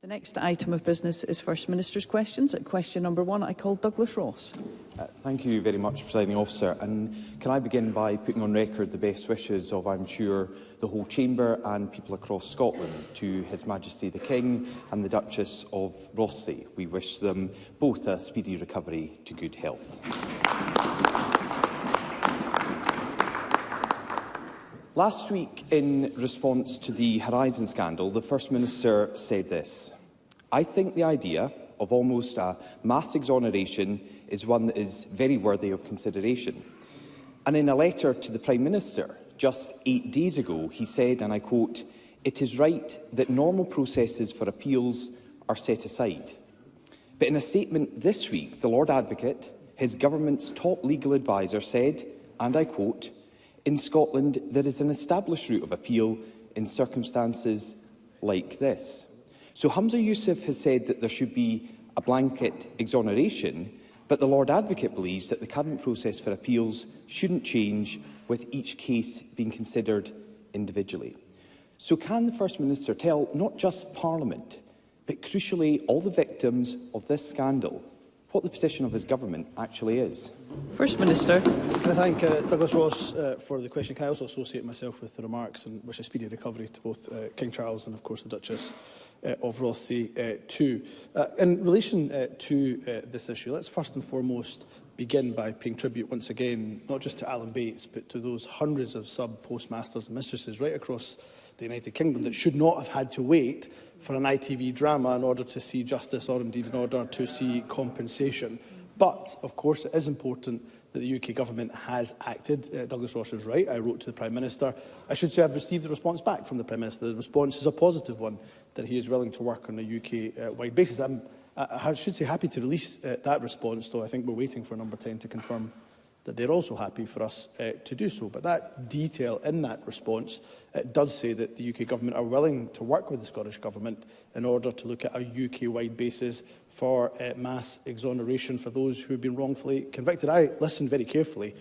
The next item of business is First Minister's questions. At question number 1, I call Douglas Ross. Thank you very much, Presiding Officer. And can I begin by putting on record the best wishes of, I'm sure, the whole Chamber and people across Scotland to His Majesty the King and the Duchess of Rothesay. We wish them both a speedy recovery to good health. Last week, in response to the Horizon scandal, the First Minister said this: "I think the idea of almost a mass exoneration is one that is very worthy of consideration." And in a letter to the Prime Minister just 8 days ago, he said, and I quote, "It is right that normal processes for appeals are set aside." But in a statement this week, the Lord Advocate, his government's top legal adviser, said, and I quote, "In Scotland, there is an established route of appeal in circumstances like this." So Humza Yousaf has said that there should be a blanket exoneration, but the Lord Advocate believes that the current process for appeals shouldn't change, with each case being considered individually. So can the First Minister tell not just Parliament, but crucially all the victims of this scandal, what the position of his government actually is? First Minister. Can I thank Douglas Ross for the question? Can I also associate myself with the remarks and wish a speedy recovery to both King Charles and, of course, the Duchess of Rothesay too. In relation to this issue, let's first and foremost begin by paying tribute once again, not just to Alan Bates, but to those hundreds of sub-postmasters and mistresses right across the United Kingdom that should not have had to wait for an ITV drama in order to see justice, or indeed in order to see compensation. But, of course, it is important that the UK Government has acted. Douglas Ross is right. I wrote to the Prime Minister. I should say I've received a response back from the Prime Minister. The response is a positive one, that he is willing to work on a UK-wide basis. I should say happy to release that response, though I think we're waiting for Number 10 to confirm that they're also happy for us to do so. But that detail in that response does say that the UK Government are willing to work with the Scottish Government in order to look at a UK-wide basis for mass exoneration for those who have been wrongfully convicted. I listened very carefully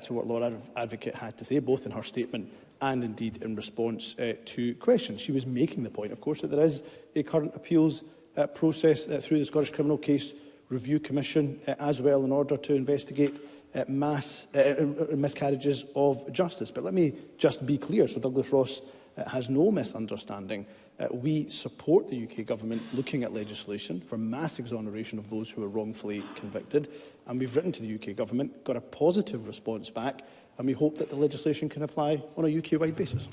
to what Lord Advocate had to say, both in her statement and indeed in response to questions. She was making the point, of course, that there is a current appeals process through the Scottish Criminal Case Review Commission as well, in order to investigate mass miscarriages of justice. But let me just be clear, so Douglas Ross has no misunderstanding. We support the UK Government looking at legislation for mass exoneration of those who are wrongfully convicted, and we've written to the UK Government, got a positive response back, and we hope that the legislation can apply on a UK-wide basis.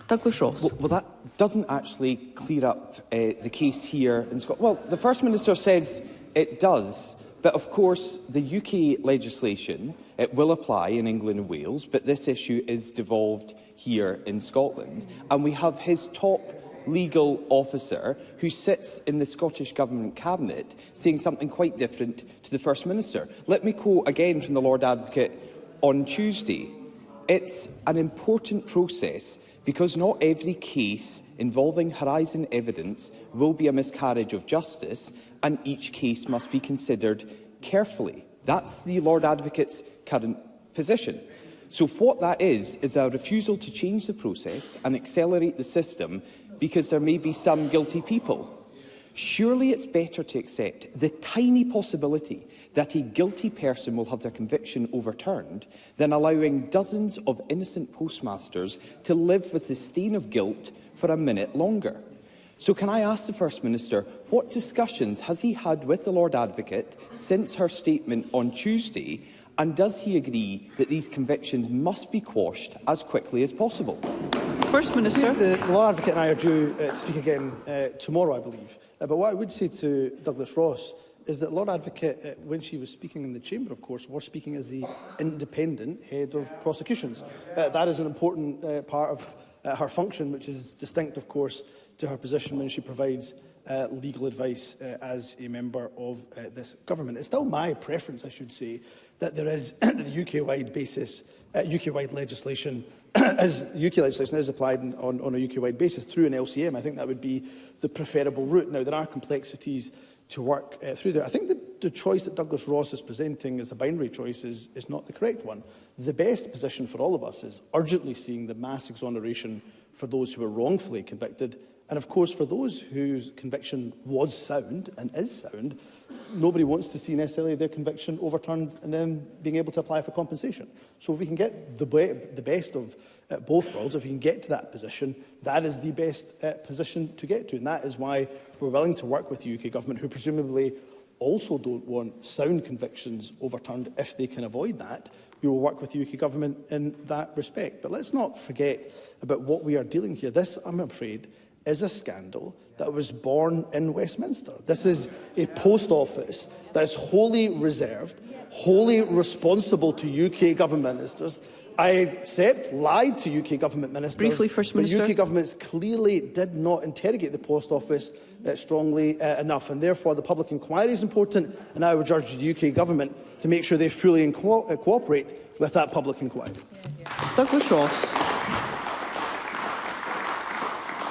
Douglas Ross. Well, that doesn't actually clear up the case here in Scotland. Well, the First Minister says it does. But of course, the UK legislation will apply in England and Wales, but this issue is devolved here in Scotland. And we have his top legal officer, who sits in the Scottish Government Cabinet, saying something quite different to the First Minister. Let me quote again from the Lord Advocate on Tuesday. "It's an important process because not every case involving Horizon evidence will be a miscarriage of justice, and each case must be considered carefully." That's the Lord Advocate's current position. So what that is a refusal to change the process and accelerate the system because there may be some guilty people. Surely it's better to accept the tiny possibility that a guilty person will have their conviction overturned than allowing dozens of innocent postmasters to live with the stain of guilt for a minute longer. So can I ask the First Minister, what discussions has he had with the Lord Advocate since her statement on Tuesday, and does he agree that these convictions must be quashed as quickly as possible? First Minister. The Lord Advocate and I are due to speak again tomorrow, I believe. But what I would say to Douglas Ross is that Lord Advocate, when she was speaking in the Chamber, of course, was speaking as the independent head of prosecutions. That is an important part of her function, which is distinct, of course, to her position when she provides legal advice as a member of this government. It's still my preference, I should say, that there is the UK-wide basis, UK-wide legislation, as UK legislation is applied on a UK-wide basis through an LCM. I think that would be the preferable route. Now, there are complexities to work through there. I think that the choice that Douglas Ross is presenting as a binary choice is not the correct one. The best position for all of us is urgently seeing the mass exoneration for those who are wrongfully convicted And of course, for those whose conviction was sound and is sound, nobody wants to see necessarily their conviction overturned and then being able to apply for compensation. So if we can get the best of both worlds, if we can get to that position, that is the best position to get to. And that is why we're willing to work with the UK Government, who presumably also don't want sound convictions overturned if they can avoid that. We will work with the UK Government in that respect. But let's not forget about what we are dealing here. This, I'm afraid, is a scandal that was born in Westminster. This is a post office that is wholly reserved, wholly responsible to UK Government ministers. I accept lied to UK Government ministers. Briefly, First Minister. But UK governments clearly did not interrogate the Post Office strongly enough, and therefore the public inquiry is important, and I would urge the UK Government to make sure they fully cooperate with that public inquiry. Douglas Ross.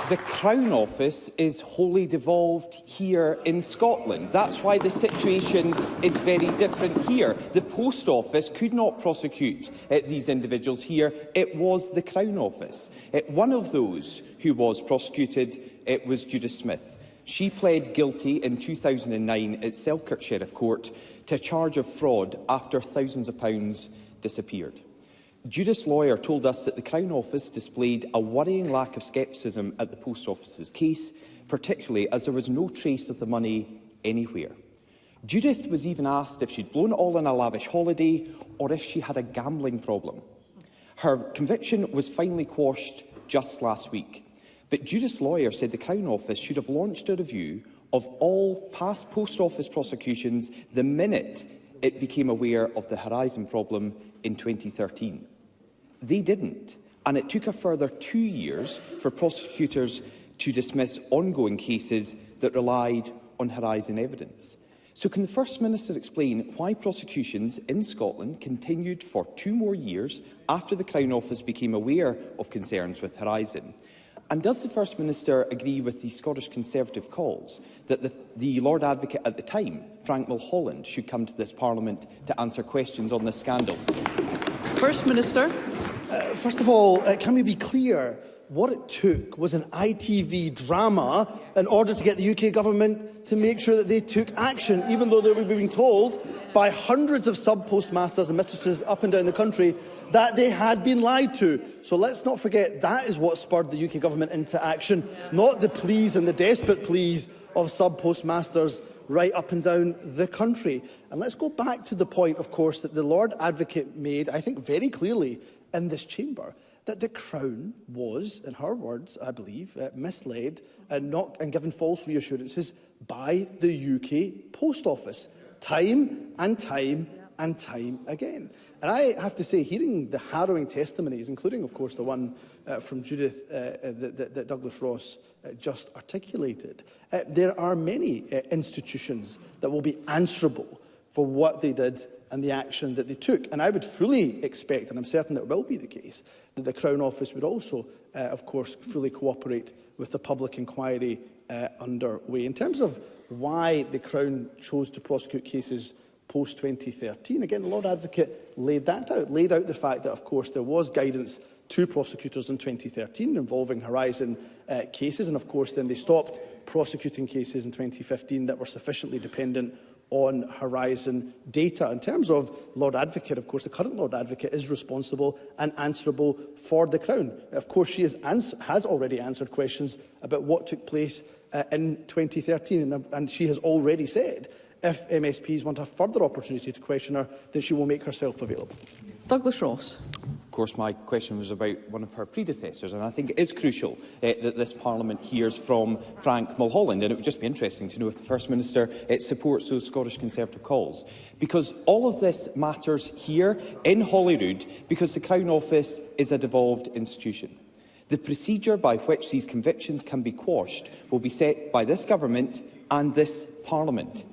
The Crown Office is wholly devolved here in Scotland. That's why the situation is very different here. The Post Office could not prosecute these individuals here. It was the Crown Office. One of those who was prosecuted was Judith Smith. She pled guilty in 2009 at Selkirk Sheriff Court to a charge of fraud after thousands of pounds disappeared. Judith's lawyer told us that the Crown Office displayed a worrying lack of scepticism at the Post Office's case, particularly as there was no trace of the money anywhere. Judith was even asked if she'd blown it all on a lavish holiday or if she had a gambling problem. Her conviction was finally quashed just last week, but Judith's lawyer said the Crown Office should have launched a review of all past Post Office prosecutions the minute it became aware of the Horizon problem in 2013. They didn't, and it took a further 2 years for prosecutors to dismiss ongoing cases that relied on Horizon evidence. So can the First Minister explain why prosecutions in Scotland continued for 2 more years after the Crown Office became aware of concerns with Horizon? And does the First Minister agree with the Scottish Conservative calls that the Lord Advocate at the time, Frank Mulholland, should come to this Parliament to answer questions on this scandal? First Minister. First of all, can we be clear? What it took was an ITV drama in order to get the UK Government to make sure that they took action, even though they were being told by hundreds of sub-postmasters and mistresses up and down the country that they had been lied to. So let's not forget that is what spurred the UK Government into action, not the pleas and the desperate pleas of sub-postmasters right up and down the country. And let's go back to the point, of course, that the Lord Advocate made, I think very clearly in this chamber, that the Crown was, in her words, I believe, misled and given false reassurances by the UK Post Office, time and time and time again. And I have to say, hearing the harrowing testimonies, including, of course, the one from Judith that Douglas Ross just articulated, there are many institutions that will be answerable for what they did and the action that they took. And I would fully expect, and I'm certain it will be the case, that the Crown Office would also, of course, fully cooperate with the public inquiry underway. In terms of why the Crown chose to prosecute cases post-2013, again, the Lord Advocate laid that out, laid out the fact that, of course, there was guidance to prosecutors in 2013 involving Horizon cases, and, of course, then they stopped prosecuting cases in 2015 that were sufficiently dependent on Horizon data. In terms of Lord Advocate, of course, the current Lord Advocate is responsible and answerable for the Crown. Of course, she has already answered questions about what took place in 2013, and she has already said if MSPs want a further opportunity to question her, then she will make herself available. Douglas Ross. Of course, my question was about one of her predecessors, and I think it is crucial that this Parliament hears from Frank Mulholland, and it would just be interesting to know if the First Minister supports those Scottish Conservative calls. Because all of this matters here in Holyrood because the Crown Office is a devolved institution. The procedure by which these convictions can be quashed will be set by this Government and this Parliament.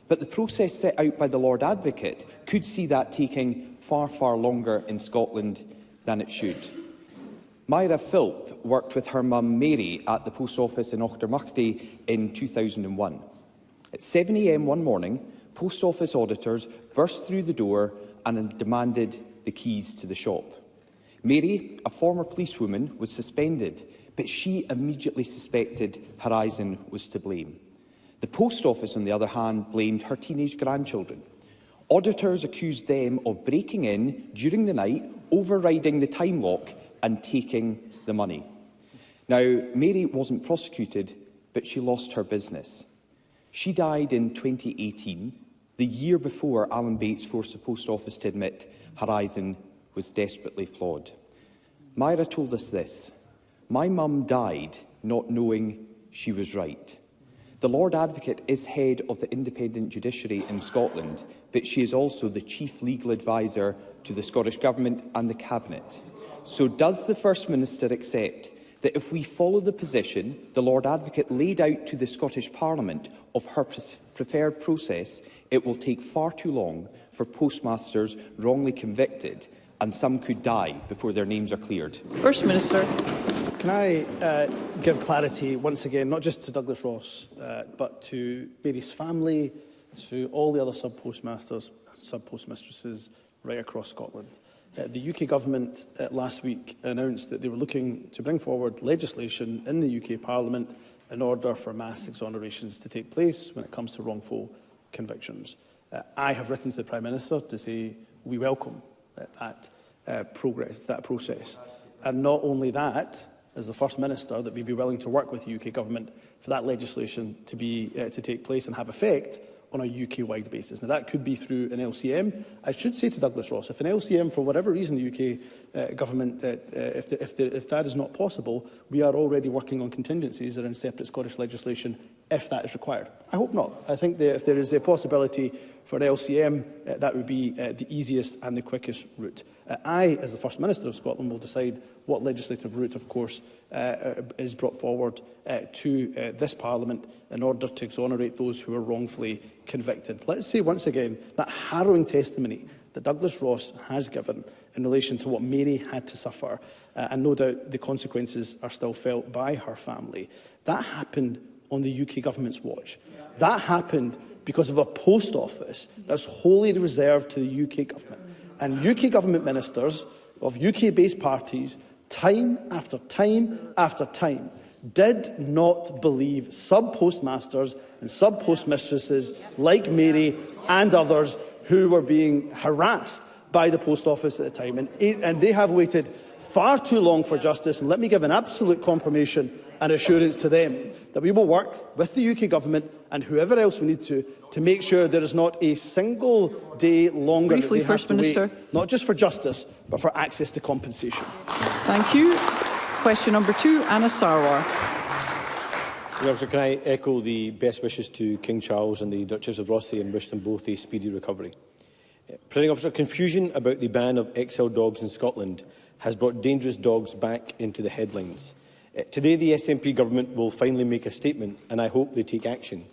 But the process set out by the Lord Advocate could see that taking far, far longer in Scotland than it should. Myra Philp worked with her mum Mary at the Post Office in Auchtermuchty in 2001. At 7 a.m. one morning, Post Office auditors burst through the door and demanded the keys to the shop. Mary, a former policewoman, was suspended but she immediately suspected Horizon was to blame. The Post Office, on the other hand, blamed her teenage grandchildren. Auditors accused them of breaking in during the night, overriding the time lock and taking the money. Now, Mary wasn't prosecuted, but she lost her business. She died in 2018, the year before Alan Bates forced the Post Office to admit Horizon was desperately flawed. Myra told us this: "My mum died not knowing she was right." The Lord Advocate is head of the independent judiciary in Scotland, but she is also the chief legal advisor to the Scottish Government and the Cabinet. So does the First Minister accept that if we follow the position the Lord Advocate laid out to the Scottish Parliament of her preferred process, it will take far too long for postmasters wrongly convicted, and some could die before their names are cleared? First Minister. Can I give clarity once again, not just to Douglas Ross, but to Mary's family, to all the other sub-postmasters, sub-postmistresses right across Scotland. The UK Government last week announced that they were looking to bring forward legislation in the UK Parliament in order for mass exonerations to take place when it comes to wrongful convictions. I have written to the Prime Minister to say we welcome that process. And not only that, as the First Minister, that we'd be willing to work with the UK Government for that legislation to take place and have effect on a UK-wide basis. Now, that could be through an LCM. I should say to Douglas Ross, if an LCM, for whatever reason, the UK Government, if that is not possible, we are already working on contingencies that are in separate Scottish legislation if that is required. I hope not. I think that if there is a possibility for an LCM, that would be the easiest and the quickest route. I, as the First Minister of Scotland, will decide what legislative route, of course, is brought forward to this Parliament in order to exonerate those who are wrongfully convicted. Let's say once again that harrowing testimony that Douglas Ross has given in relation to what Mary had to suffer, and no doubt the consequences are still felt by her family. That happened on the UK Government's watch. That happened because of a post office that's wholly reserved to the UK Government. And UK Government ministers of UK-based parties, time after time after time, did not believe sub-postmasters and sub-postmistresses like Mary and others who were being harassed by the Post Office at the time. And they have waited far too long for justice. And let me give an absolute confirmation and assurance to them that we will work with the UK Government and whoever else we need to make sure there is not a single day longer Briefly, that they First have to Minister. wait, not just for justice, but for access to compensation. Thank you. Question number 2, Anna Sarwar. Can I echo the best wishes to King Charles and the Duchess of Rothesay and wish them both a speedy recovery. Presiding Officer, confusion about the ban of XL dogs in Scotland has brought dangerous dogs back into the headlines. Today, the SNP government will finally make a statement, and I hope they take action.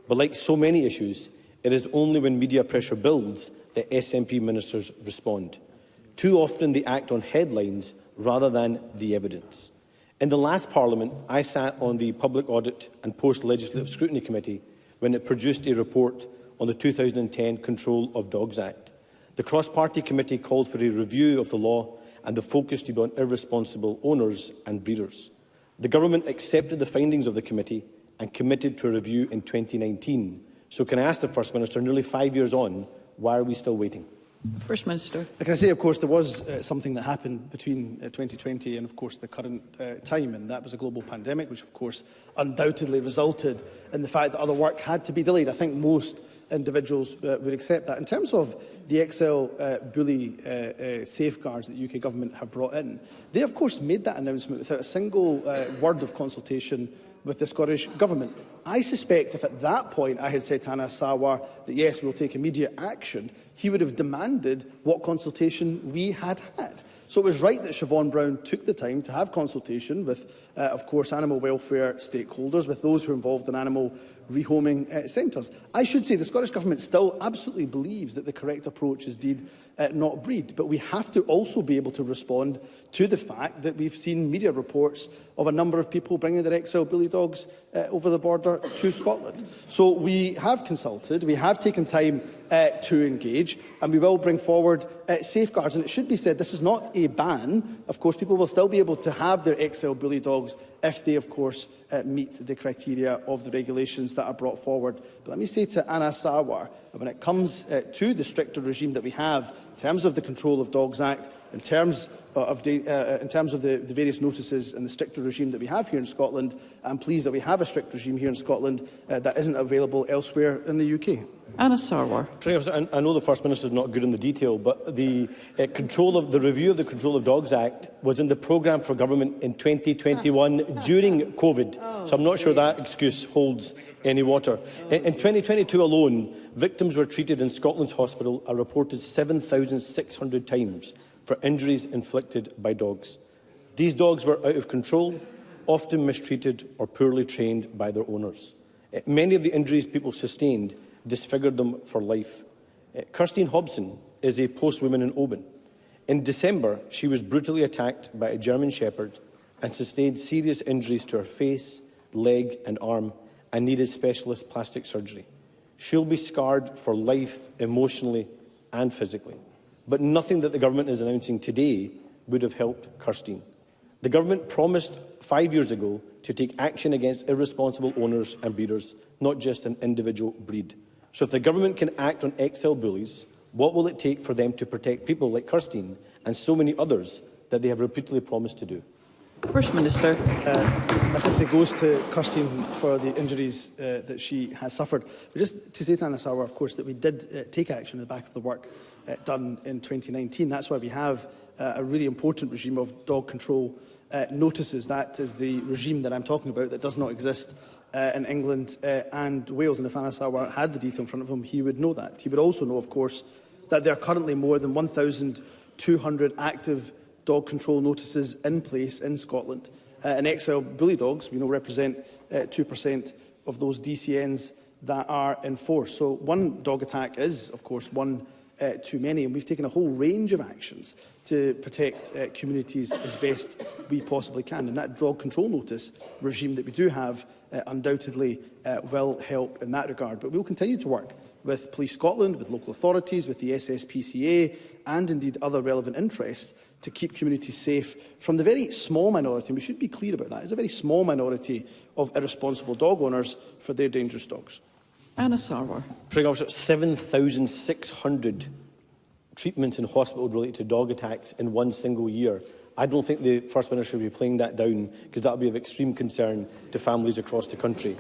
But like so many issues, it is only when media pressure builds that SNP ministers respond. Too often they act on headlines rather than the evidence. In the last Parliament, I sat on the Public Audit and Post-Legislative Scrutiny Committee when it produced a report on the 2010 Control of Dogs Act. The cross-party committee called for a review of the law and the focus to be on irresponsible owners and breeders. The government accepted the findings of the committee and committed to a review in 2019. So can I ask the First Minister, nearly 5 years on, why are we still waiting? First Minister. Like I say, of course, there was something that happened between 2020 and, of course, the current time, and that was a global pandemic, which, of course, undoubtedly resulted in the fact that other work had to be delayed. I think most individuals would accept that. In terms of the XL bully safeguards that the UK Government have brought in, they, of course, made that announcement without a single word of consultation with the Scottish Government. I suspect if at that point I had said to Anna Sarwar that yes, we will take immediate action, he would have demanded what consultation we had had. So it was right that Siobhan Brown took the time to have consultation with, of course, animal welfare stakeholders, with those who are involved in animal rehoming centres. I should say the Scottish Government still absolutely believes that the correct approach is deed, not breed. But we have to also be able to respond to the fact that we've seen media reports of a number of people bringing their XL bully dogs over the border to Scotland. So we have consulted, we have taken time to engage, and we will bring forward safeguards. And it should be said, this is not a ban. Of course, people will still be able to have their XL bully dogs if they, of course, meet the criteria of the regulations that are brought forward. But let me say to Anna Sarwar, when it comes to the stricter regime that we have in terms of the Control of Dogs Act, in terms of the various notices and the stricter regime that we have here in Scotland, I'm pleased that we have a strict regime here in Scotland that isn't available elsewhere in the UK. Anna Sarwar. I know the First Minister is not good in the detail, but the review of the Control of Dogs Act was in the programme for government in 2021 during COVID, so I'm not sure that excuse holds any water. In 2022 alone, victims were treated in Scotland's hospital a reported 7,600 times for injuries inflicted by dogs. These dogs were out of control, often mistreated or poorly trained by their owners. Many of the injuries people sustained disfigured them for life. Kirstine Hobson is a postwoman in Oban. In December, she was brutally attacked by a German Shepherd and sustained serious injuries to her face, leg and arm and needed specialist plastic surgery. She'll be scarred for life, emotionally and physically. But nothing that the government is announcing today would have helped Kirstine. The government promised 5 years ago to take action against irresponsible owners and breeders, not just an individual breed. So if the government can act on XL bullies, what will it take for them to protect people like Kirstine and so many others that they have repeatedly promised to do? First Minister. My sympathy goes to Kirstine for the injuries that she has suffered. But just to say to Anna Sarwar, of course, that we did take action on the back of the work done in 2019. That's why we have a really important regime of dog control notices. That is the regime that I'm talking about that does not exist in England and Wales. And if Anna Sarwar had the detail in front of him, he would know that. He would also know, of course, that there are currently more than 1,200 active dog control notices in place in Scotland. And XL bully dogs, we know, represent 2% of those DCNs that are in force. So one dog attack is, of course, one too many, and we've taken a whole range of actions to protect communities as best we possibly can. And that dog control notice regime that we do have undoubtedly will help in that regard. But we'll continue to work with Police Scotland, with local authorities, with the SSPCA and indeed other relevant interests to keep communities safe from the very small minority, and we should be clear about that, it's a very small minority of irresponsible dog owners for their dangerous dogs. Anna Sarwar. 7,600 treatments in hospital related to dog attacks in one single year. I don't think the First Minister should be playing that down, because that would be of extreme concern to families across the country.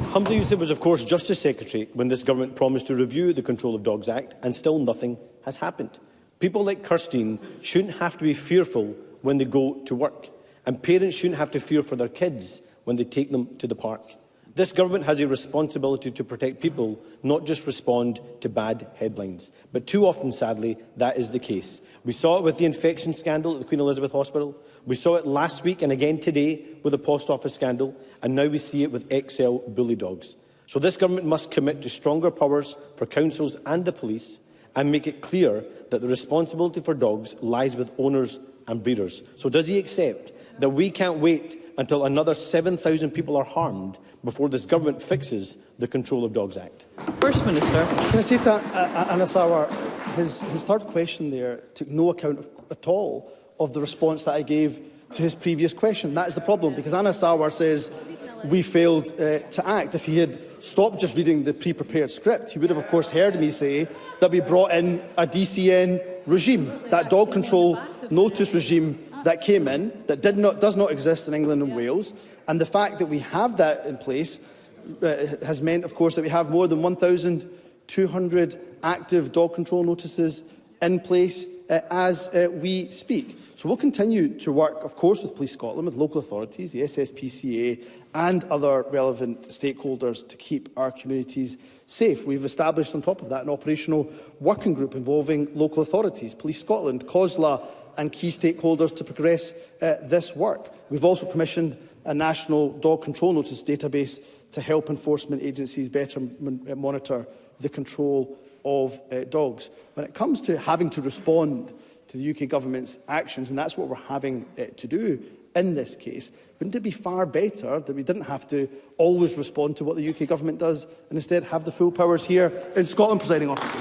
Humza Yousaf was, of course, Justice Secretary when this government promised to review the Control of Dogs Act, and still nothing has happened. People like Kirstine shouldn't have to be fearful when they go to work, and parents shouldn't have to fear for their kids when they take them to the park. This government has a responsibility to protect people, not just respond to bad headlines. But too often, sadly, that is the case. We saw it with the infection scandal at the Queen Elizabeth Hospital. We saw it last week and again today with the post office scandal. And now we see it with XL bully dogs. So this government must commit to stronger powers for councils and the police and make it clear that the responsibility for dogs lies with owners and breeders. So does he accept that we can't wait until another 7,000 people are harmed before this government fixes the Control of Dogs Act? First Minister. Can I say to Anna Sarwar, his third question there took no account at all of the response that I gave to his previous question. That is the problem, because Anna Sarwar says we failed to act. If he had stopped just reading the pre-prepared script, he would have, of course, heard me say that we brought in a DCN regime, that dog control notice regime that came in, that does not exist in England and Wales. And the fact that we have that in place has meant, of course, that we have more than 1,200 active dog control notices in place as we speak. So we'll continue to work, of course, with Police Scotland, with local authorities, the SSPCA and other relevant stakeholders to keep our communities safe. We've established on top of that an operational working group involving local authorities, Police Scotland, COSLA and key stakeholders to progress this work. We've also commissioned a national dog control notice database to help enforcement agencies better monitor the control of dogs. When it comes to having to respond to the UK government's actions, and that's what we're having to do in this case, wouldn't it be far better that we didn't have to always respond to what the UK government does and instead have the full powers here in Scotland, Presiding Officer?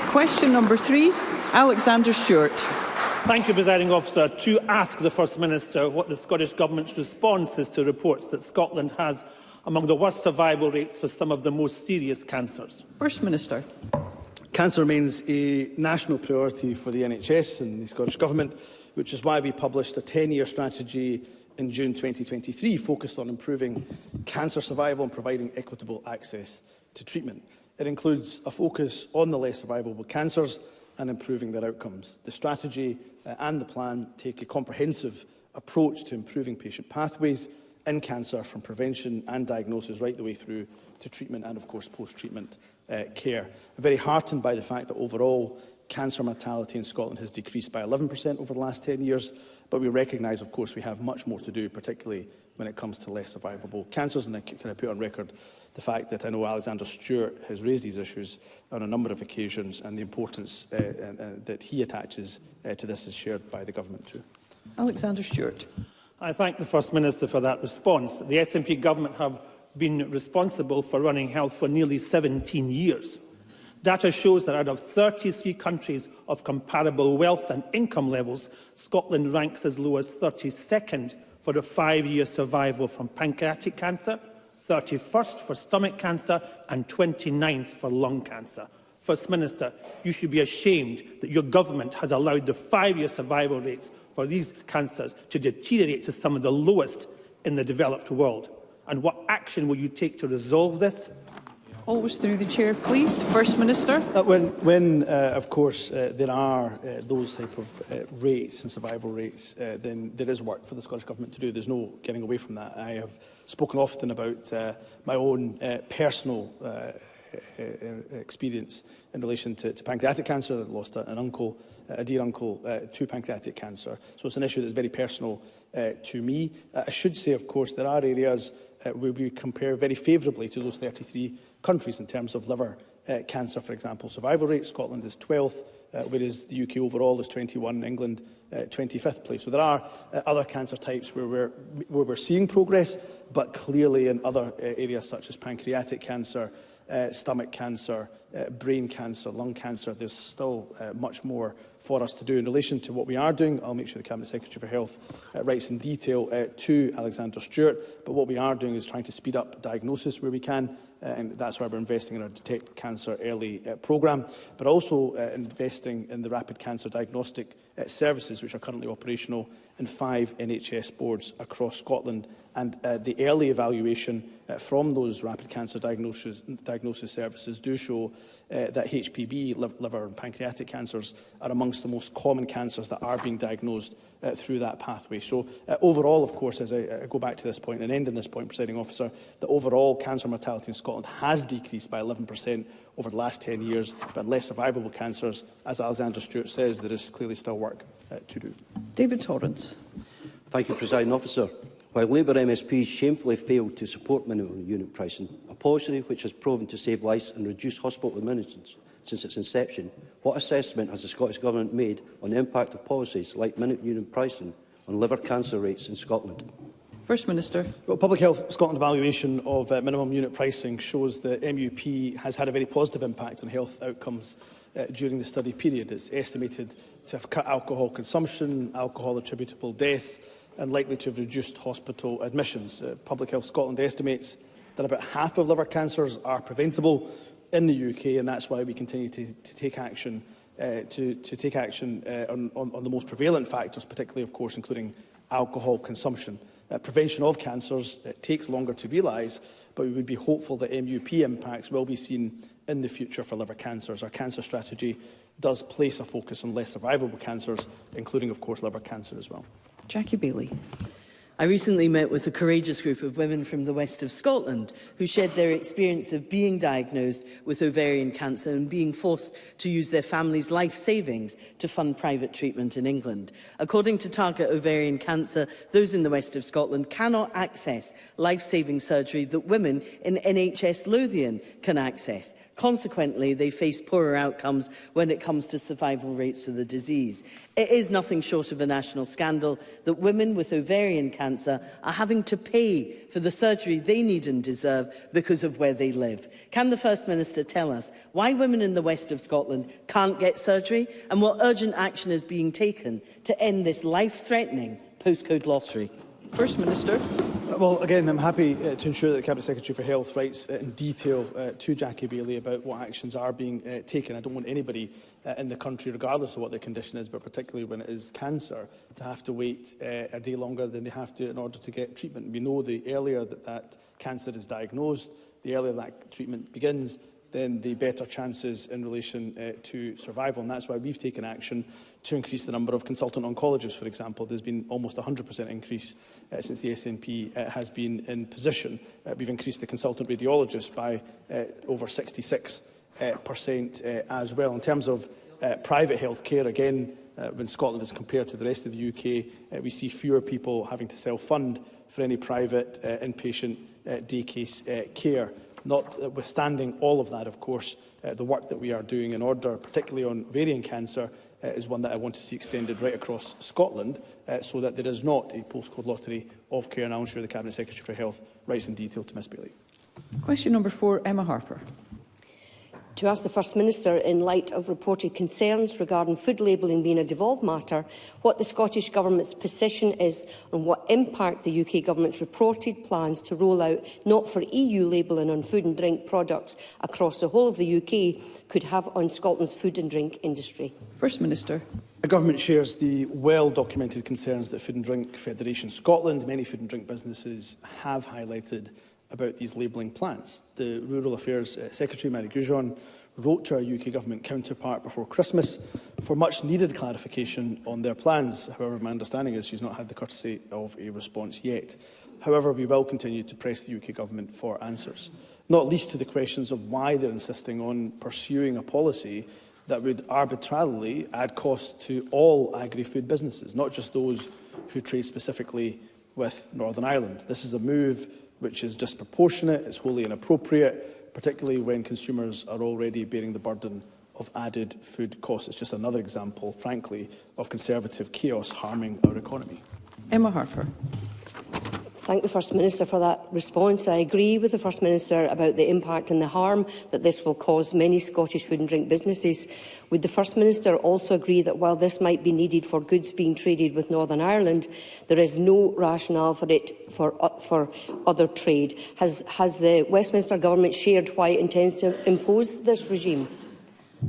Question number 3, Alexander Stewart. Thank you, Presiding Officer. To ask the First Minister what the Scottish Government's response is to reports that Scotland has among the worst survival rates for some of the most serious cancers. First Minister. Cancer remains a national priority for the NHS and the Scottish Government, which is why we published a 10-year strategy in June 2023 focused on improving cancer survival and providing equitable access to treatment. It includes a focus on the less survivable cancers and improving their outcomes. The strategy and the plan take a comprehensive approach to improving patient pathways in cancer, from prevention and diagnosis right the way through to treatment and, of course, post-treatment care. I'm very heartened by the fact that overall cancer mortality in Scotland has decreased by 11% over the last 10 years, but we recognise, of course, we have much more to do, particularly when it comes to less survivable cancers. And can I put on record the fact that I know Alexander Stewart has raised these issues on a number of occasions, and the importance that he attaches to this is shared by the Government too. Alexander Stewart. I thank the First Minister for that response. The SNP Government have been responsible for running health for nearly 17 years. Data shows that out of 33 countries of comparable wealth and income levels, Scotland ranks as low as 32nd for the 5-year survival from pancreatic cancer, 31st for stomach cancer and 29th for lung cancer. First Minister, you should be ashamed that your government has allowed the 5-year survival rates for these cancers to deteriorate to some of the lowest in the developed world. And what action will you take to resolve this? Always through the chair, please. First Minister. Of course, there are those type of rates and survival rates, then there is work for the Scottish Government to do. There's no getting away from that. I have spoken often about my own personal experience in relation to pancreatic cancer. I lost an uncle, a dear uncle, to pancreatic cancer. So it's an issue that's very personal to me. I should say, of course, there are areas where we compare very favourably to those 33 countries in terms of liver cancer, for example. Survival rate, Scotland is 12th, whereas the UK overall is 21, England 25th place. So there are other cancer types where we're seeing progress, but clearly in other areas such as pancreatic cancer, stomach cancer, brain cancer, lung cancer, there's still much more for us to do. In relation to what we are doing, I'll make sure the Cabinet Secretary for Health writes in detail to Alexander Stewart, but what we are doing is trying to speed up diagnosis where we can, and that's why we're investing in our Detect Cancer Early programme, but also investing in the rapid cancer diagnostic services which are currently operational in 5 NHS boards across Scotland, and the early evaluation from those rapid cancer diagnosis services do show that HPB, liver and pancreatic cancers, are amongst the most common cancers that are being diagnosed through that pathway. So overall, of course, as I go back to this point and end on this point, Presiding Officer, the overall cancer mortality in Scotland has decreased by 11% over the last 10 years, but less survivable cancers, as Alexander Stewart says, there is clearly still work to do. David Torrance. Thank you, Presiding Officer. While Labour MSPs shamefully failed to support minimum unit pricing, a policy which has proven to save lives and reduce hospital admissions since its inception, what assessment has the Scottish Government made on the impact of policies like minimum unit pricing on liver cancer rates in Scotland? First Minister. Well, Public Health Scotland evaluation of minimum unit pricing shows that MUP has had a very positive impact on health outcomes during the study period. It's estimated to have cut alcohol consumption, alcohol attributable deaths, and likely to have reduced hospital admissions. Public Health Scotland estimates that about half of liver cancers are preventable in the UK, and that's why we continue to take action on the most prevalent factors, particularly, of course, including alcohol consumption. Prevention of cancers takes longer to realise, but we would be hopeful that MUP impacts will be seen in the future for liver cancers. Our cancer strategy does place a focus on less survivable cancers, including, of course, liver cancer as well. Jackie Bailey. I recently met with a courageous group of women from the west of Scotland who shared their experience of being diagnosed with ovarian cancer and being forced to use their family's life savings to fund private treatment in England. According to Target Ovarian Cancer, those in the west of Scotland cannot access life-saving surgery that women in NHS Lothian can access. Consequently, they face poorer outcomes when it comes to survival rates for the disease. It is nothing short of a national scandal that women with ovarian cancer are having to pay for the surgery they need and deserve because of where they live. Can the First Minister tell us why women in the west of Scotland can't get surgery and what urgent action is being taken to end this life-threatening postcode lottery? First Minister. Well, again, I'm happy to ensure that the Cabinet Secretary for Health writes in detail to Jackie Bailey about what actions are being taken. I don't want anybody in the country, regardless of what their condition is, but particularly when it is cancer, to have to wait a day longer than they have to in order to get treatment. We know the earlier that cancer is diagnosed, the earlier that treatment begins, then the better chances in relation to survival. And that's why we've taken action to increase the number of consultant oncologists, for example. There's been almost a 100% increase since the SNP has been in position. We've increased the consultant radiologists by over 66% as well. In terms of private health care, again, when Scotland is compared to the rest of the UK, we see fewer people having to self-fund for any private inpatient day case care. Notwithstanding all of that, of course, the work that we are doing in order, particularly on ovarian cancer, is one that I want to see extended right across Scotland so that there is not a postcode lottery of care, and I'll ensure the Cabinet Secretary for Health writes in detail to Ms Bailey. Question number 4, Emma Harper. To ask the First Minister, in light of reported concerns regarding food labelling being a devolved matter, what the Scottish Government's position is on what impact the UK Government's reported plans to roll out not for EU labelling on food and drink products across the whole of the UK could have on Scotland's food and drink industry. First Minister. The Government shares the well-documented concerns that Food and Drink Federation Scotland, many food and drink businesses have highlighted about these labelling plans. The Rural Affairs Secretary, Mary Goujon, wrote to our UK Government counterpart before Christmas for much-needed clarification on their plans. However, my understanding is she's not had the courtesy of a response yet. However, we will continue to press the UK Government for answers, not least to the questions of why they're insisting on pursuing a policy that would arbitrarily add costs to all agri-food businesses, not just those who trade specifically with Northern Ireland. This is a move which is disproportionate, it's wholly inappropriate, particularly when consumers are already bearing the burden of added food costs. It's just another example, frankly, of Conservative chaos harming our economy. Emma Harper. Thank the First Minister for that response. I agree with the First Minister about the impact and the harm that this will cause many Scottish food and drink businesses. Would the First Minister also agree that while this might be needed for goods being traded with Northern Ireland, there is no rationale for it for other trade? Has the Westminster Government shared why it intends to impose this regime?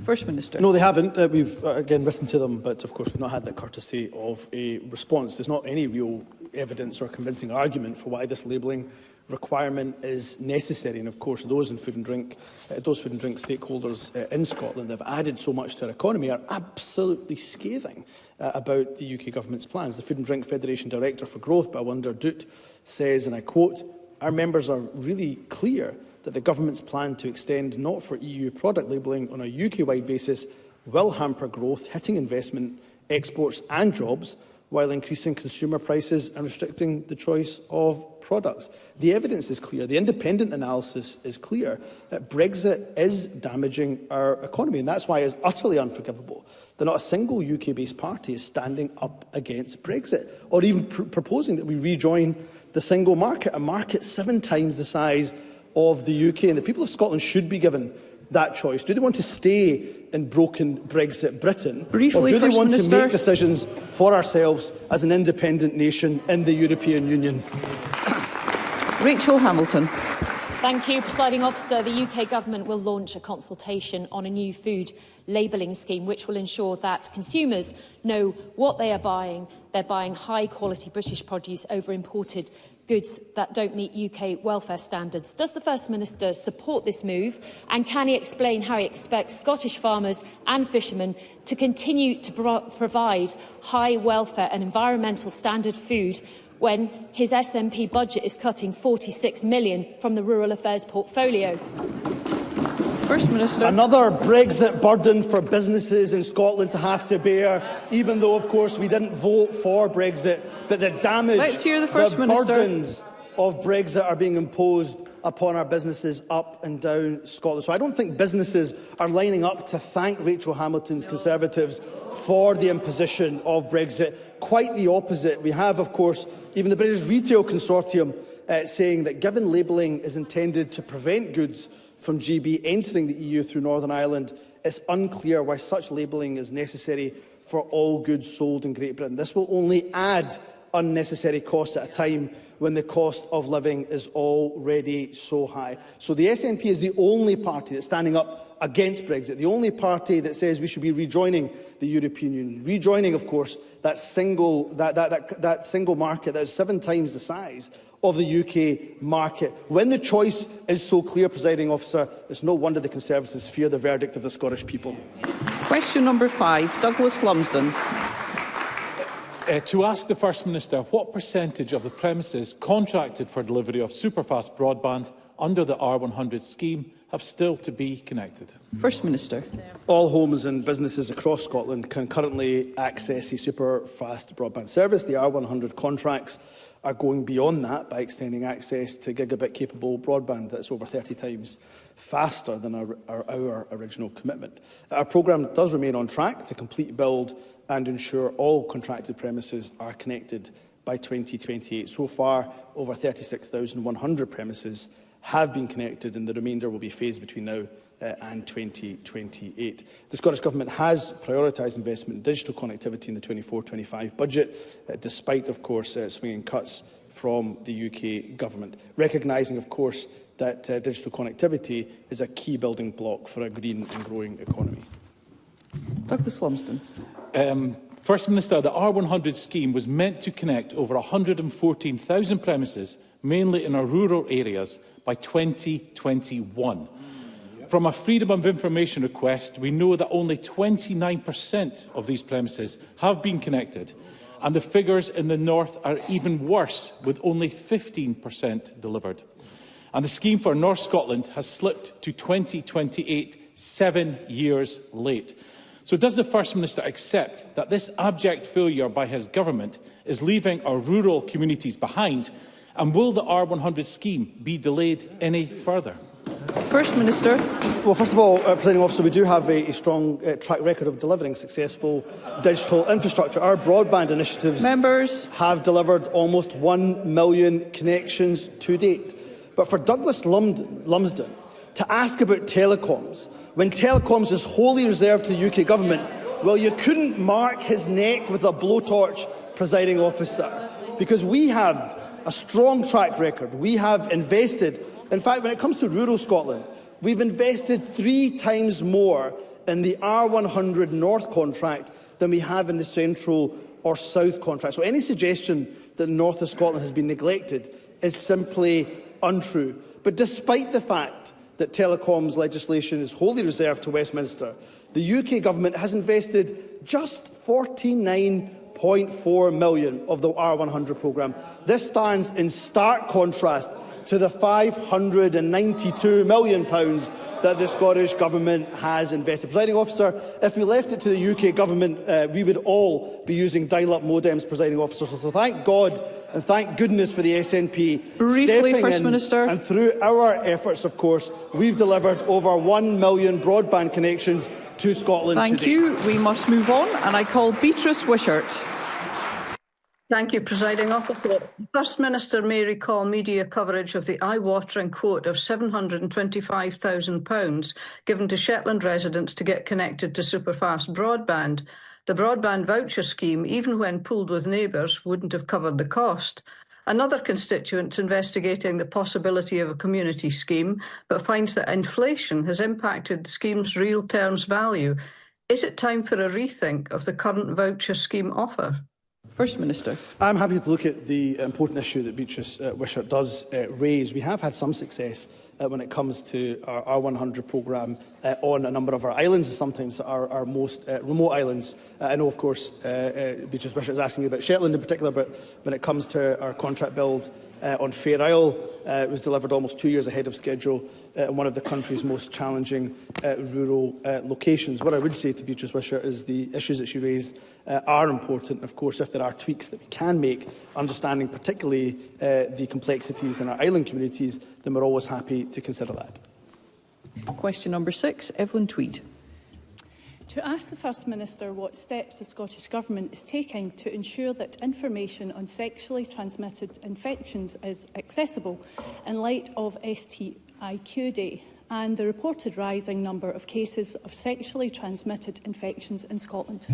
First Minister. No, they haven't. We've, again, listened to them, but of course we've not had the courtesy of a response. There's not any real evidence or convincing argument for why this labelling requirement is necessary. And of course, those food and drink stakeholders in Scotland that have added so much to our economy are absolutely scathing about the UK Government's plans. The Food and Drink Federation Director for Growth, Balwinder Doot, says, and I quote, "Our members are really clear that the Government's plan to extend not for EU product labelling on a UK-wide basis will hamper growth, hitting investment, exports and jobs, while increasing consumer prices and restricting the choice of products." The evidence is clear. The independent analysis is clear that Brexit is damaging our economy, and that's why it's utterly unforgivable that not a single UK-based party is standing up against Brexit, or even proposing that we rejoin the single market, a market 7 times the size of the UK. And the people of Scotland should be given that choice. Do they want to stay in broken Brexit Britain? Briefly, or do they want Minister, to make decisions for ourselves as an independent nation in the European Union? Rachel Hamilton. Thank you, Presiding Officer. The UK Government will launch a consultation on a new food labelling scheme which will ensure that consumers know what they are buying. They're buying high-quality British produce over imported goods that don't meet UK welfare standards. Does the First Minister support this move, and can he explain how he expects Scottish farmers and fishermen to continue to provide high welfare and environmental standard food when his SNP budget is cutting £46 million from the Rural Affairs portfolio? First Minister. Another Brexit burden for businesses in Scotland to have to bear, even though, of course, we didn't vote for Brexit, but the damage, Let's hear the First Minister. burdens of Brexit are being imposed upon our businesses up and down Scotland. So I don't think businesses are lining up to thank Rachel Hamilton's Conservatives for the imposition of Brexit. Quite the opposite. We have, of course, even the British Retail Consortium saying that given labelling is intended to prevent goods from GB entering the EU through Northern Ireland, it's unclear why such labelling is necessary for all goods sold in Great Britain. This will only add unnecessary costs at a time when the cost of living is already so high. So the SNP is the only party that's standing up against Brexit, the only party that says we should be rejoining the European Union, rejoining, of course, that single market that is 7 times the size of the UK market. When the choice is so clear, Presiding Officer, it's no wonder the Conservatives fear the verdict of the Scottish people. Question number 5, Douglas Lumsden. To ask the First Minister what percentage of the premises contracted for delivery of superfast broadband under the R100 scheme have still to be connected. First Minister. All homes and businesses across Scotland can currently access a superfast broadband service. The R100 contracts are going beyond that by extending access to gigabit-capable broadband that's over 30 times faster than our original commitment. Our programme does remain on track to complete build and ensure all contracted premises are connected by 2028. So far, over 36,100 premises have been connected, and the remainder will be phased between now and 2028. The Scottish Government has prioritised investment in digital connectivity in the 24-25 budget, despite, of course, swinging cuts from the UK Government, recognising, of course, that digital connectivity is a key building block for a green and growing economy. Douglas Lumsden. First Minister, the R100 scheme was meant to connect over 114,000 premises, mainly in our rural areas, by 2021. From a Freedom of Information request, we know that only 29% of these premises have been connected, and the figures in the north are even worse, with only 15% delivered. And the scheme for North Scotland has slipped to 2028, 7 years late. So does the First Minister accept that this abject failure by his government is leaving our rural communities behind, and will the R100 scheme be delayed any further? First Minister. Well, first of all, Presiding Officer, we do have a strong track record of delivering successful digital infrastructure. Our broadband initiatives have delivered almost 1 million connections to date. But for Douglas Lumsden to ask about telecoms, when telecoms is wholly reserved to the UK Government, well, you couldn't mark his neck with a blowtorch, Presiding Officer, because we have a strong track record. We have invested. In fact, when it comes to rural Scotland, we've invested 3 times more in the R100 North contract than we have in the Central or South contract. So any suggestion that the North of Scotland has been neglected is simply untrue. But despite the fact that telecoms legislation is wholly reserved to Westminster, the UK Government has invested just £49.4 million of the R100 programme. This stands in stark contrast to the £592 million that the Scottish Government has invested. Presiding Officer, if we left it to the UK Government, we would all be using dial-up modems, Presiding Officer. So thank God and thank goodness for the SNP stepping First in. Minister. And through our efforts, of course, we've delivered over 1 million broadband connections to Scotland Thank today. you. We must move on, and I call Beatrice Wishart. Thank you, Presiding Officer. The First Minister may recall media coverage of the eye-watering quote of £725,000 given to Shetland residents to get connected to superfast broadband. The broadband voucher scheme, even when pooled with neighbours, wouldn't have covered the cost. Another constituent's investigating the possibility of a community scheme, but finds that inflation has impacted the scheme's real terms value. Is it time for a rethink of the current voucher scheme offer? First Minister. I'm happy to look at the important issue that Beatrice Wishart does raise. We have had some success when it comes to our R100 programme on a number of our islands, sometimes our most remote islands. I know, of course, Beatrice Wishart is asking me about Shetland in particular, but when it comes to our contract build on Fair Isle, it was delivered almost 2 years ahead of schedule in one of the country's most challenging rural locations. What I would say to Beatrice Wishart is the issues that she raised are important. Of course, if there are tweaks that we can make, understanding particularly the complexities in our island communities, then we're always happy to consider that. Question number 6, Evelyn Tweed. To ask the First Minister what steps the Scottish Government is taking to ensure that information on sexually transmitted infections is accessible in light of STIQ Day and the reported rising number of cases of sexually transmitted infections in Scotland.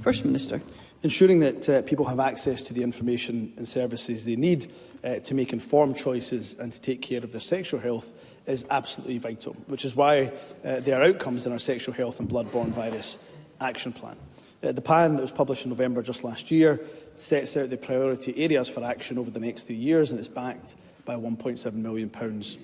First Minister. Ensuring that people have access to the information and services they need to make informed choices and to take care of their sexual health is absolutely vital, which is why there are outcomes in our Sexual Health and Blood-borne Virus Action Plan. The plan that was published in November just last year sets out the priority areas for action over the next 3 years, and it's backed by £1.7 million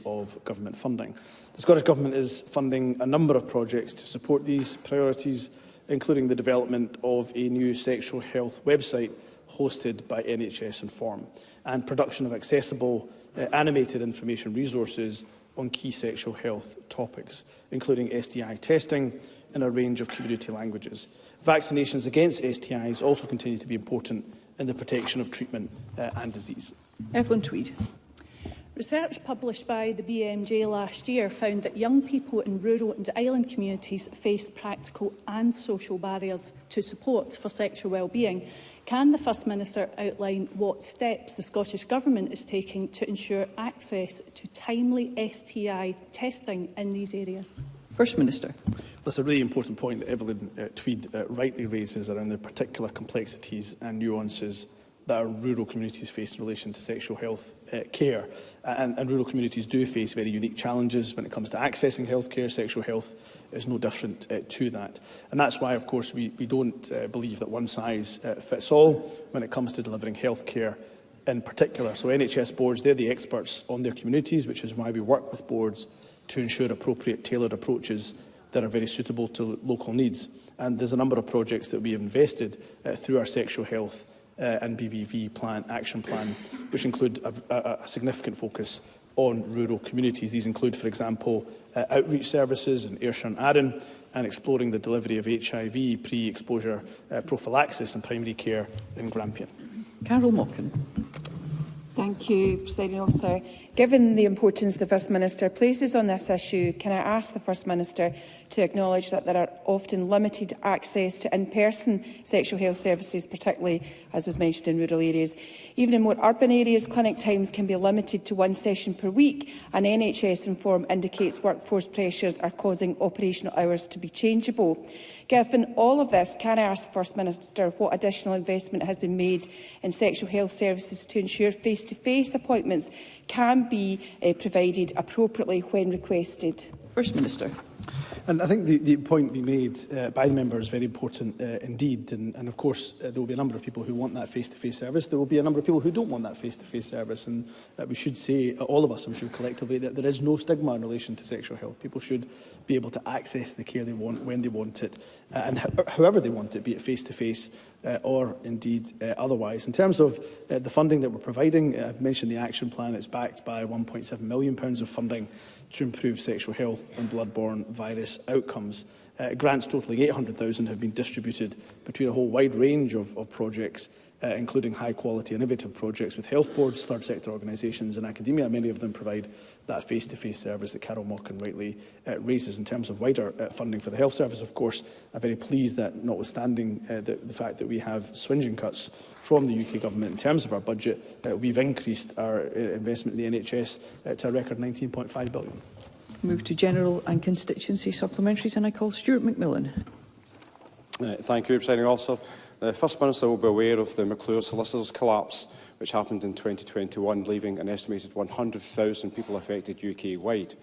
of government funding. The Scottish Government is funding a number of projects to support these priorities, including the development of a new sexual health website hosted by NHS Inform, and production of accessible animated information resources on key sexual health topics, including STI testing in a range of community languages. Vaccinations against STIs also continue to be important in the protection of treatment and disease. Evelyn Tweed. Research published by the BMJ last year found that young people in rural and island communities face practical and social barriers to support for sexual well-being. Can the First Minister outline what steps the Scottish Government is taking to ensure access to timely STI testing in these areas? First Minister. That's a really important point that Evelyn Tweed rightly raises around the particular complexities and nuances that our rural communities face in relation to sexual health care. And rural communities do face very unique challenges when it comes to accessing healthcare. Sexual health is no different to that. And that's why, of course, we don't believe that one size fits all when it comes to delivering healthcare in particular. So NHS boards, they're the experts on their communities, which is why we work with boards to ensure appropriate tailored approaches that are very suitable to local needs. And there's a number of projects that we have invested through our sexual health and BBV action plan, which include a significant focus on rural communities. These include, for example, outreach services in Ayrshire and Arran, and exploring the delivery of HIV pre-exposure prophylaxis and primary care in Grampian. Carol Mockin. Thank you, Presiding Officer. Given the importance the First Minister places on this issue, can I ask the First Minister to acknowledge that there are often limited access to in-person sexual health services, particularly, as was mentioned, in rural areas. Even in more urban areas, clinic times can be limited to 1 session per week, and NHS Inform indicates workforce pressures are causing operational hours to be changeable. Given all of this, can I ask the First Minister what additional investment has been made in sexual health services to ensure face-to-face appointments can be provided appropriately when requested? First Minister. And I think the point being made by the member is very important indeed. And of course, there will be a number of people who want that face-to-face service. There will be a number of people who don't want that face-to-face service. And we should say, all of us, I'm sure collectively, that there is no stigma in relation to sexual health. People should be able to access the care they want when they want it, and however they want it, be it face-to-face or indeed otherwise. In terms of the funding that we're providing, I've mentioned the action plan. It's backed by £1.7 million of funding to improve sexual health and blood-borne virus outcomes. Grants totalling £800,000 have been distributed between a whole wide range of projects, including high-quality innovative projects with health boards, third sector organisations and academia. Many of them provide that face-to-face service that Carol Mockin rightly raises. In terms of wider funding for the health service, of course, I'm very pleased that, notwithstanding the fact that we have swingeing cuts from the UK Government in terms of our budget, we've increased our investment in the NHS to a record £19.5 billion. Move to general and constituency supplementaries, and I call Stuart McMillan. Thank you, Presiding Officer. The First Minister will be aware of the McClure Solicitors collapse, which happened in 2021, leaving an estimated 100,000 people affected UK-wide.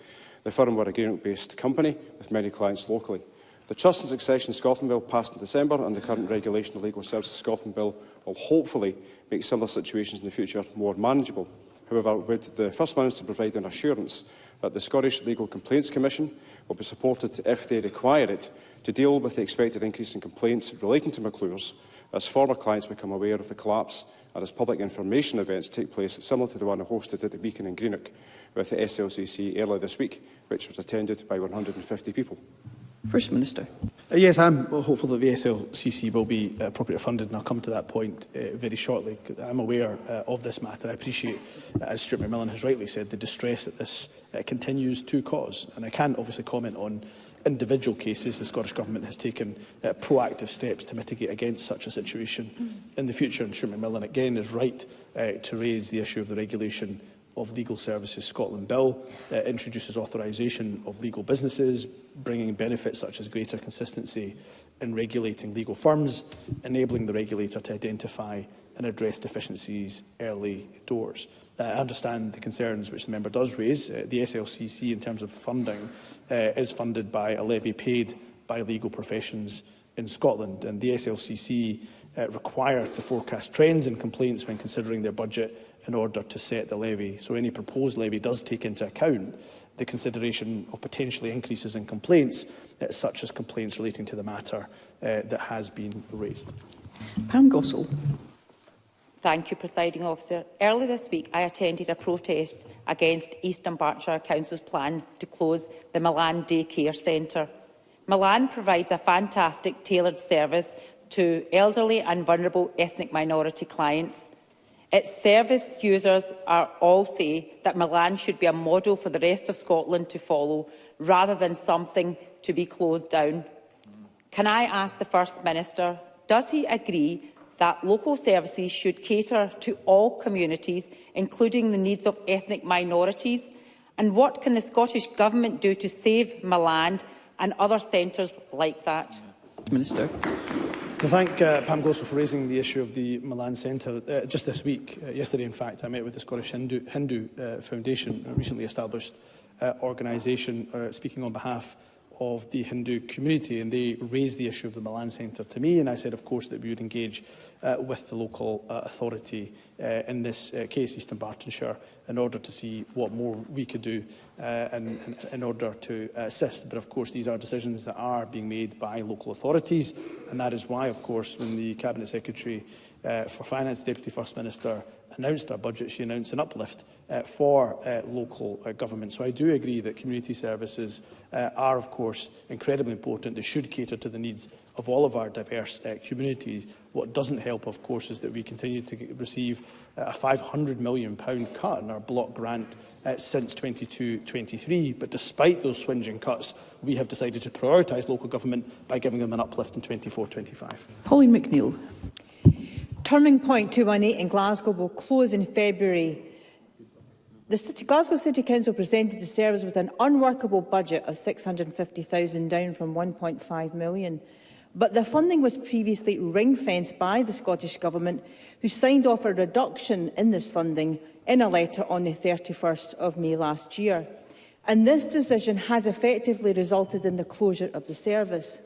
The firm were a Greenock-based company with many clients locally. The Trust and Succession Scotland Bill passed in December, and the current Regulation of Legal Services Scotland Bill will hopefully make similar situations in the future more manageable. However, would the First Minister provide an assurance that the Scottish Legal Complaints Commission will be supported, if they require it, to deal with the expected increase in complaints relating to McClure's as former clients become aware of the collapse and as public information events take place similar to the one hosted at the Beacon in Greenock with the SLCC earlier this week, which was attended by 150 people? First Minister. Yes, I'm hopeful that the SLCC will be appropriately funded, and I'll come to that point very shortly. I'm aware of this matter. I appreciate, as Stuart McMillan has rightly said, the distress that this continues to cause. And I can't obviously comment on individual cases. The Scottish Government has taken proactive steps to mitigate against such a situation in the future. And Stuart McMillan again is right to raise the issue of the regulation of Legal Services Scotland Bill. Introduces authorisation of legal businesses, bringing benefits such as greater consistency in regulating legal firms, enabling the regulator to identify and address deficiencies early doors. I understand the concerns which the member does raise. The SLCC, in terms of funding, is funded by a levy paid by legal professions in Scotland, and the SLCC require to forecast trends in complaints when considering their budget in order to set the levy. So any proposed levy does take into account the consideration of potentially increases in complaints, such as complaints relating to the matter that has been raised. Pam Gossel. Thank you, Presiding Officer. Early this week, I attended a protest against East Dunbartonshire Council's plans to close the Milan Day Care Centre. Milan provides a fantastic tailored service to elderly and vulnerable ethnic minority clients. Its service users all say that Milan should be a model for the rest of Scotland to follow, rather than something to be closed down. Can I ask the First Minister, does he agree that local services should cater to all communities, including the needs of ethnic minorities? And what can the Scottish Government do to save Milan and other centres like that? Minister. I thank Pam Gossel for raising the issue of the Milan Centre. Just this week, yesterday in fact, I met with the Scottish Hindu Foundation, a recently established organisation speaking on behalf of the Hindu community, and they raised the issue of the Milan Centre to me, and I said, of course, that we would engage with the local authority in this case, East Dunbartonshire, in order to see what more we could do in order to assist. But of course, these are decisions that are being made by local authorities, and that is why, of course, when the Cabinet Secretary for Finance, Deputy First Minister, announced our budget, she announced an uplift for local government. So I do agree that community services are, of course, incredibly important. They should cater to the needs of all of our diverse communities. What doesn't help, of course, is that we continue to receive a £500 million cut in our block grant since 22-23. But despite those swinging cuts, we have decided to prioritise local government by giving them an uplift in 24-25. Pauline McNeill. Turning Point 218 in Glasgow will close in February. The Glasgow City Council presented the service with an unworkable budget of £650,000, down from £1.5 million. But the funding was previously ring-fenced by the Scottish Government, who signed off a reduction in this funding in a letter on the 31st of May last year. And this decision has effectively resulted in the closure of the service.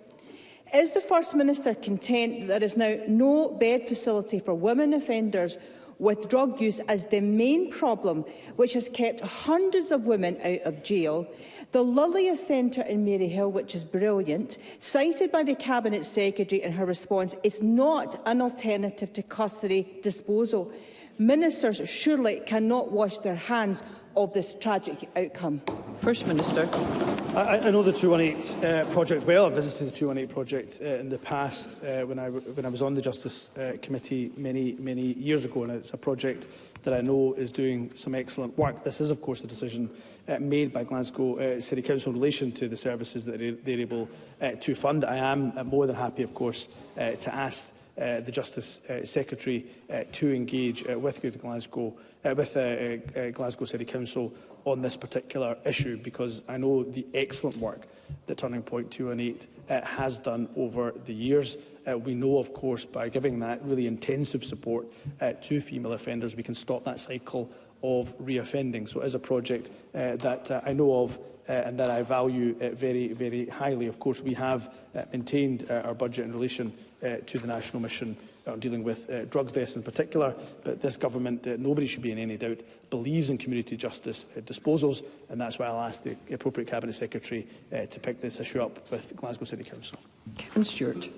Is the First Minister content that there is now no bed facility for women offenders with drug use as the main problem, which has kept hundreds of women out of jail? The Lilia Centre in Maryhill, which is brilliant, cited by the Cabinet Secretary in her response, is not an alternative to custody disposal. Ministers surely cannot wash their hands of this tragic outcome. First Minister. I know the 218 project well. I visited the 218 project in the past when I was on the Justice Committee many years ago, and it's a project that I know is doing some excellent work. This is, of course, a decision made by Glasgow City Council in relation to the services that they're able to fund. I am more than happy, of course, to ask the Justice Secretary to engage with Glasgow City Council on this particular issue, because I know the excellent work that Turning Point 218 has done over the years. We know, of course, by giving that really intensive support to female offenders, we can stop that cycle of reoffending. So it is a project that I know of and that I value very, very highly. Of course, we have maintained our budget in relation to the national mission on dealing with drugs deaths in particular. But this government, nobody should be in any doubt, believes in community justice disposals, and that's why I'll ask the appropriate Cabinet Secretary to pick this issue up with Glasgow City Council. Kevin Stewart.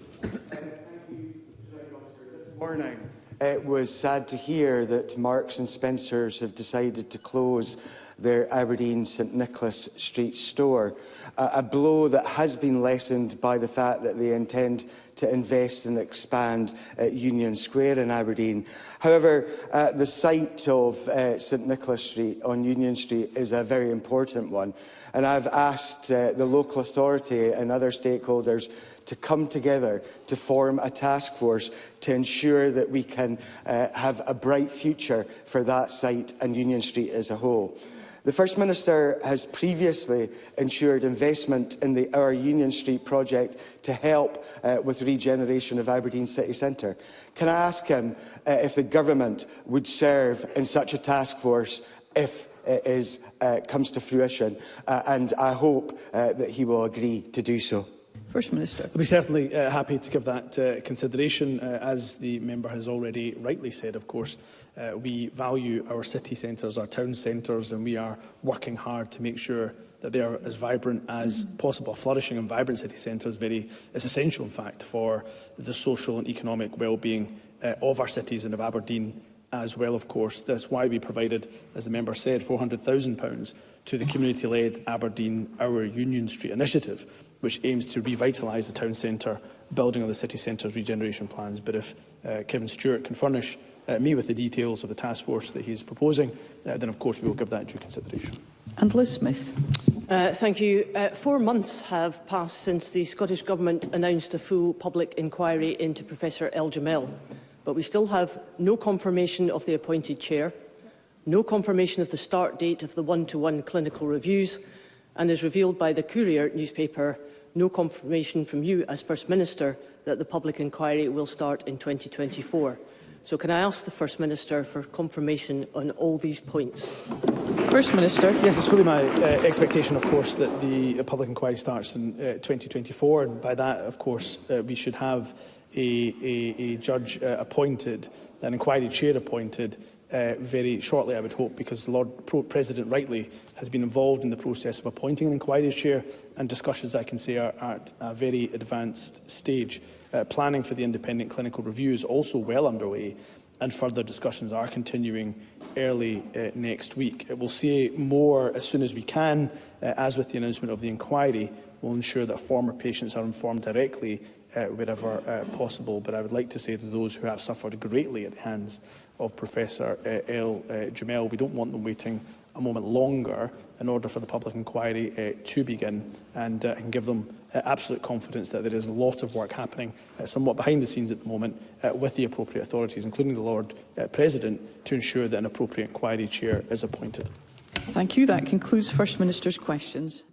Morning. It was sad to hear that Marks and Spencers have decided to close their Aberdeen St Nicholas Street store, a blow that has been lessened by the fact that they intend to invest and expand at Union Square in Aberdeen. However, the site of St Nicholas Street on Union Street is a very important one, and I've asked the local authority and other stakeholders to come together to form a task force to ensure that we can have a bright future for that site and Union Street as a whole. The First Minister has previously ensured investment in the Our Union Street project to help with regeneration of Aberdeen city centre. Can I ask him if the government would serve in such a task force if it comes to fruition, and I hope that he will agree to do so. First Minister. I'll be certainly happy to give that consideration. As the member has already rightly said, of course, we value our city centres, our town centres, and we are working hard to make sure that they are as vibrant as possible. A flourishing and vibrant city centre is essential, in fact, for the social and economic well-being of our cities and of Aberdeen as well, of course. That's why we provided, as the member said, £400,000 to the community-led Aberdeen Our Union Street initiative, which aims to revitalise the town centre, building on the city centre's regeneration plans. But if Kevin Stewart can furnish me with the details of the task force that he is proposing, then of course we will give that due consideration. And Liz Smith. Thank you. 4 months have passed since the Scottish Government announced a full public inquiry into Professor El Jamel, but we still have no confirmation of the appointed chair, no confirmation of the start date of the one-to-one clinical reviews, and as revealed by the Courier newspaper, no confirmation from you as First Minister that the public inquiry will start in 2024. So can I ask the First Minister for confirmation on all these points? First Minister. Yes, it's fully my expectation, of course, that the public inquiry starts in 2024, and by that, of course, we should have a judge appointed, an inquiry chair appointed very shortly, I would hope, because the Lord President rightly has been involved in the process of appointing an inquiry chair, and discussions, I can say, are at a very advanced stage. Planning for the independent clinical review is also well underway, and further discussions are continuing early next week. We'll say more as soon as we can. As with the announcement of the inquiry, we'll ensure that former patients are informed directly wherever possible. But I would like to say to those who have suffered greatly at the hands of Professor El Jamel, we don't want them waiting a moment longer in order for the public inquiry to begin, and can give them absolute confidence that there is a lot of work happening somewhat behind the scenes at the moment with the appropriate authorities, including the Lord President, to ensure that an appropriate inquiry chair is appointed. Thank you. That concludes First Minister's questions.